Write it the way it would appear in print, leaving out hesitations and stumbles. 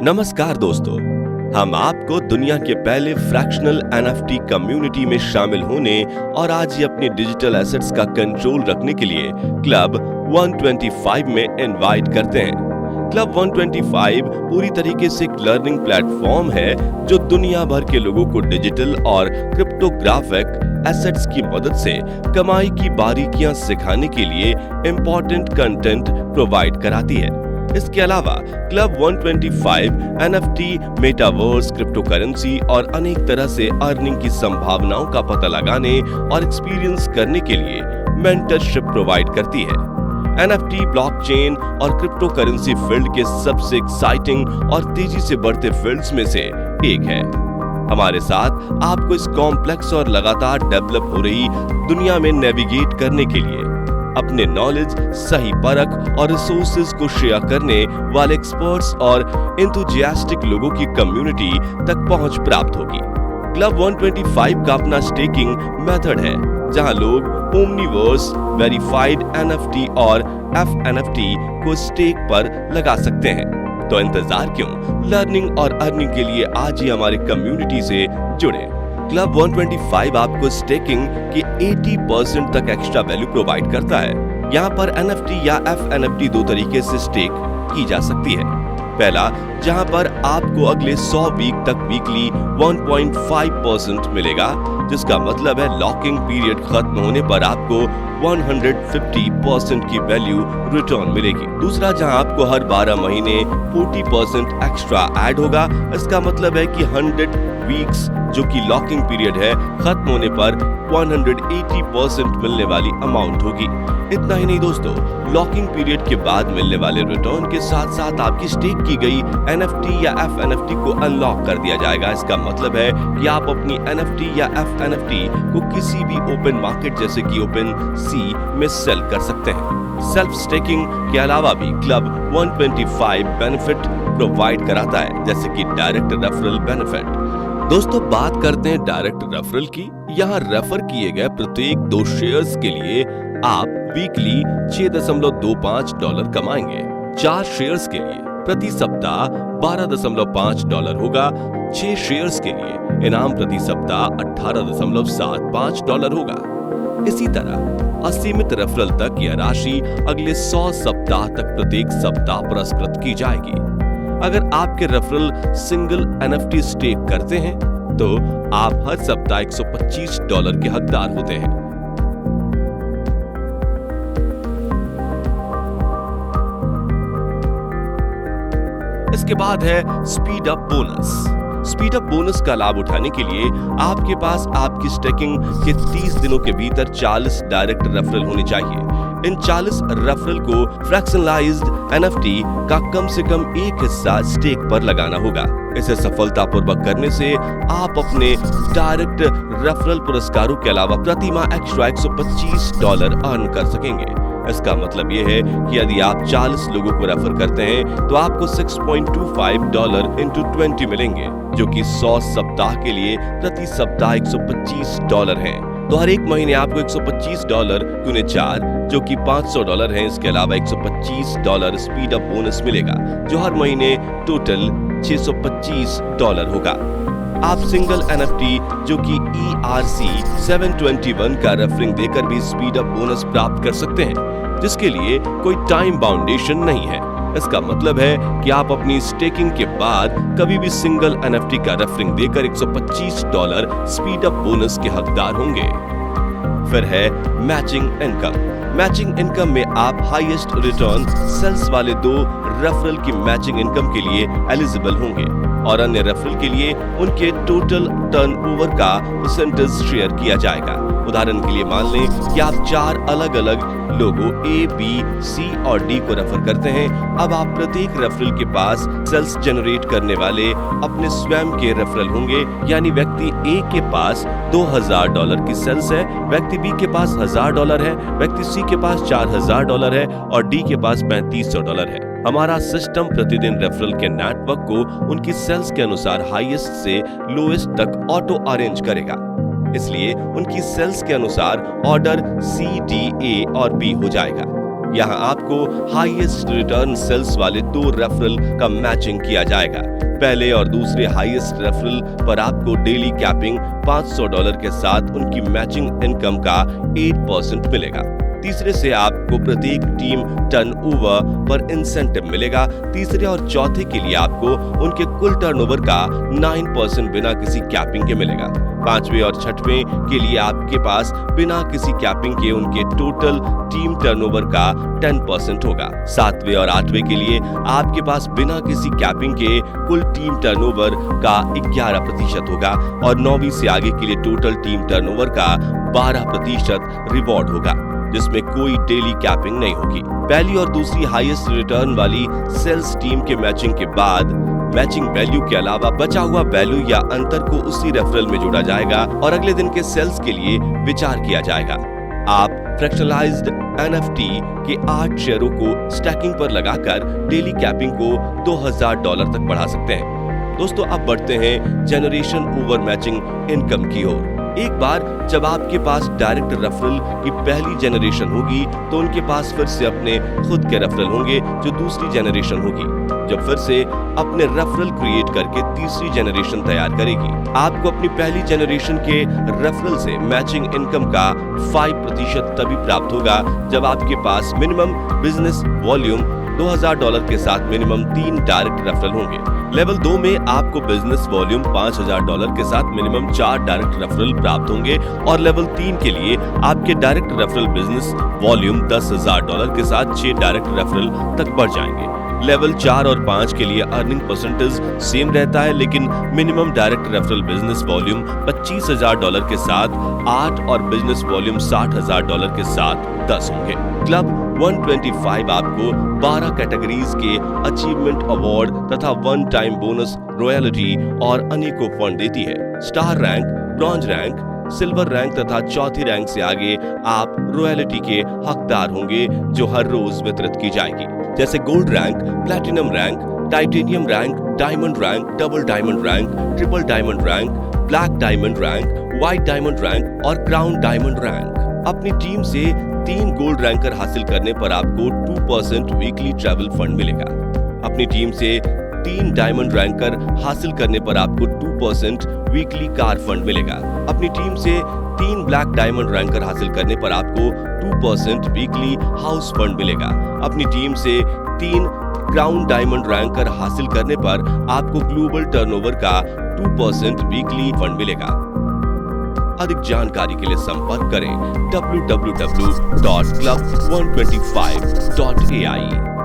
नमस्कार दोस्तों, हम आपको दुनिया के पहले फ्रैक्शनल एनएफटी कम्युनिटी में शामिल होने और आज ही अपने डिजिटल एसेट्स का कंट्रोल रखने के लिए क्लब 125 में इनवाइट करते हैं। क्लब 125 पूरी तरीके से एक लर्निंग प्लेटफॉर्म है जो दुनिया भर के लोगों को डिजिटल और क्रिप्टोग्राफिक एसेट्स की मदद से कमाई की बारीकियां सिखाने के लिए इंपॉर्टेंट कंटेंट प्रोवाइड कराती है। इसके अलावा club 125 NFT, metaverse, crypto currency और अनेक तरह से अर्निंग की संभावनाओं का पता लगाने और एक्सपीरियंस करने के लिए मेंटरशिप प्रोवाइड करती है। एनएफटी, ब्लॉकचेन और क्रिप्टो करेंसी फील्ड के सबसे एक्साइटिंग और तेजी से बढ़ते फील्ड्स में से एक है। हमारे साथ आपको इस कॉम्प्लेक्स और लगातार डेवलप हो रही दुनिया में नेविगेट करने के लिए अपने नॉलेज, सही परख और रिसोर्सेज को शेयर करने वाले एक्सपर्ट्स और एंथुसियास्टिक लोगों की कम्युनिटी तक पहुंच प्राप्त होगी। क्लब 125 का अपना स्टेकिंग मेथड है जहां लोग ओमनीवर्स, वेरीफाइड एनएफटी और एफएनएफटी को स्टेक पर लगा सकते हैं। तो इंतजार क्यों? लर्निंग और अर्निंग के लिए आज ही हमारी कम्युनिटी से जुड़े। क्लब 125 आपको स्टेकिंग की 80% तक एक्स्ट्रा वैल्यू प्रोवाइड करता है। यहाँ पर एनएफटी या एफएनएफटी दो तरीके से स्टेक की जा सकती है। पहला, जहाँ पर आपको अगले 100 वीक तक वीकली 1.5% मिलेगा, जिसका मतलब है लॉकिंग पीरियड खत्म होने पर आपको 150% की वैल्यू रिटर्न मिलेगी। दूसरा, जहां आपको हर 12 महीने 40% एक्स्ट्रा ऐड होगा। इसका मतलब है कि 100 वीक्स जो कि लॉकिंग पीरियड है, खत्म होने पर 180% मिलने वाली अमाउंट होगी। इतना ही नहीं दोस्तों, लॉकिंग पीरियड के बाद मिलने वाले रिटर्न के साथ साथ आपकी स्टेक की गई एनएफटी या एफएनएफटी को अनलॉक कर दिया जाएगा। इसका मतलब है कि आप अपनी एनएफटी या एफएनएफटी को किसी भी ओपन मार्केट जैसे कि ओपन सी में सेल कर सकते हैं। सेल्फ स्टेकिंग के अलावा भी क्लब 125 बेनिफिट प्रोवाइड कराता है, जैसे कि डायरेक्ट रेफरल बेनिफिट। दोस्तों, बात करते हैं डायरेक्ट रेफरल की। यहाँ रेफर किए गए प्रत्येक 2 शेयर्स के लिए आप वीकली $6.25 कमाएंगे। 4 शेयर्स के लिए प्रति सप्ताह $12.5 होगा। 6 शेयर्स के लिए इनाम प्रति सप्ताह $18.75 होगा। इसी तरह असीमित रेफरल तक यह राशि अगले 100 सप्ताह तक प्रत्येक सप्ताह पुरस्कृत की जाएगी। अगर आपके रेफरल सिंगल एनएफटी स्टेक करते हैं तो आप हर सप्ताह $125 के हकदार होते हैं। इसके बाद है speed up bonus. Speed up bonus का लाभ उठाने के लिए आपके पास आपकी स्टेकिंग के 30 दिनों के भीतर 40 डायरेक्ट रेफरल होने चाहिए। इन 40 रेफरल को फ्रैक्शनलाइज्ड एनएफटी का कम से कम एक हिस्सा स्टेक पर लगाना होगा। इसे सफलतापूर्वक करने से आप अपने डायरेक्ट रेफरल पुरस्कारों के अलावा प्रति माह एक्स्ट्रा $125 अर्न कर सकेंगे। इसका मतलब यह है कि यदि आप 40 लोगों को रेफर करते हैं तो आपको $6.25 into 20 मिलेंगे, जो कि 100 सप्ताह के लिए प्रति सप्ताह $125 है। तो हर एक महीने आपको $125 गुने 4 जो कि $500 है। इसके अलावा $125 स्पीड अप बोनस मिलेगा, जो हर महीने टोटल $625 होगा। आप सिंगल एनएफटी जो कि ERC 721 का रेफरिंग देकर भी स्पीड अप बोनस प्राप्त कर सकते हैं, जिसके लिए कोई टाइम बाउंडेशन नहीं है। इसका मतलब है कि आप अपनी स्टेकिंग के बाद कभी भी सिंगल एनएफटी का रेफरिंग देकर $125 स्पीड अप बोनस के हकदार होंगे। फिर है मैचिंग इनकम। मैचिंग इनकम में आप हाईएस्ट रिटर्न सेल्स वाले 2 रेफरल की मैचिंग इनकम के लिए एलिजिबल होंगे और अन्य रेफरल के लिए उनके टोटल टर्नओवर का परसेंटेज शेयर किया जाएगा। उदाहरण के लिए मान लें कि आप 4 अलग अलग लोगों A, B, C और D को रेफर करते हैं। अब आप प्रत्येक रेफरल के पास सेल्स जनरेट करने वाले अपने स्वयं के रेफरल होंगे, यानी व्यक्ति A के पास $2000 की सेल्स है, व्यक्ति B के पास $1000 है, व्यक्ति C के पास $4000 है और D के पास $3500 है। हमारा सिस्टम प्रतिदिन रेफरल के नेटवर्क को उनकी सेल्स के अनुसार हाईएस्ट से लोएस्ट तक ऑटो अरेंज करेगा। इसलिए उनकी सेल्स के अनुसार ऑर्डर C, D, A और B हो जाएगा। यहाँ आपको हाईएस्ट रिटर्न सेल्स वाले 2 रेफरल का मैचिंग किया जाएगा। पहले और दूसरे हाईएस्ट रेफरल पर आपको डेली कैपिंग $500 के साथ उनकी मैचिंग इनकम का 8% मिलेगा। तीसरे से आपको प्रत्येक टीम टर्नओवर पर इंसेंटिव मिलेगा। तीसरे और चौथे के लिए आपको उनके कुल टर्नओवर का 9% बिना किसी कैपिंग के मिलेगा। पांचवें और छठवें के लिए आपके पास बिना किसी कैपिंग के उनके टोटल टीम टर्नओवर का 10% होगा। सातवें और आठवें के लिए आपके पास बिना किसी कैपिंग के कुल टीम टर्नओवर का 11% होगा और 9वीं से आगे के लिए टोटल टीम टर्नओवर का 12% रिवॉर्ड होगा, जिसमें कोई डेली कैपिंग नहीं होगी। पहली और दूसरी हाईएस्ट रिटर्न वाली सेल्स टीम के मैचिंग के बाद मैचिंग वैल्यू के अलावा बचा हुआ वैल्यू या अंतर को उसी रेफरल में जोड़ा जाएगा और अगले दिन के सेल्स के लिए विचार किया जाएगा। आप फ्रैक्शनलाइज्ड NFT के 8 शेयरों को स्टैकिंग पर लगाकर डेली कैपिंग को $2000 तक बढ़ा सकते हैं। दोस्तों, अब बढ़ते हैं जनरेशन ओवर मैचिंग इनकम की ओर। एक बार जब आपके पास डायरेक्ट रेफरल की पहली जनरेशन होगी तो उनके पास फिर से अपने खुद के रेफरल होंगे जो दूसरी जनरेशन होगी, जब फिर से अपने रेफरल क्रिएट करके तीसरी जनरेशन तैयार करेगी। आपको अपनी पहली जनरेशन के रेफरल से मैचिंग इनकम का 5% तभी प्राप्त होगा जब आपके पास मिनिमम बिजनेस वॉल्यूम $2000 के साथ मिनिमम 3 डायरेक्ट रेफरल होंगे। लेवल 2 में आपको बिजनेस वॉल्यूम $5000 के साथ मिनिमम 4 डायरेक्ट रेफरल प्राप्त होंगे और लेवल 3 के लिए आपके डायरेक्ट रेफरल बिजनेस वॉल्यूम $10000 के साथ 6 डायरेक्ट रेफरल तक बढ़ जाएंगे। लेवल 4 और 5 के लिए अर्निंग परसेंटेज सेम रहता है, लेकिन minimum direct referral business volume $25000 के साथ 8 और बिजनेस वॉल्यूम $60000 के साथ 10 होंगे। क्लब 125 आपको 12 कैटेगरीज के अचीवमेंट अवार्ड तथा 1 टाइम बोनस, रॉयल्टी और अनेकों फंड देती है। Star rank, bronze rank, silver rank तथा चौथी रैंक से आगे आप रॉयल्टी के हकदार होंगे जो हर रोज वितरित की जाएगी, जैसे gold rank, platinum rank, titanium rank, diamond rank, double diamond rank, triple diamond rank, black diamond rank, white diamond rank और क्राउन डायमंड रैंक। अपनी टीम से 3 गोल्ड रैंकर हासिल करने पर आपको 2% वीकली ट्रैवल फंड मिलेगा। अपनी टीम से 3 डायमंड रैंकर हासिल करने पर आपको 2% वीकली कार फंड मिलेगा। अपनी टीम से 3 ब्लैक डायमंड रैंकर हासिल करने पर आपको 2% वीकली हाउस फंड मिलेगा। अपनी टीम से 3 क्राउन डायमंड रैंकर हासिल करने पर आपको ग्लोबल टर्नओवर का 2% वीकली फंड मिलेगा। अधिक जानकारी के लिए संपर्क करें www.club125.ai।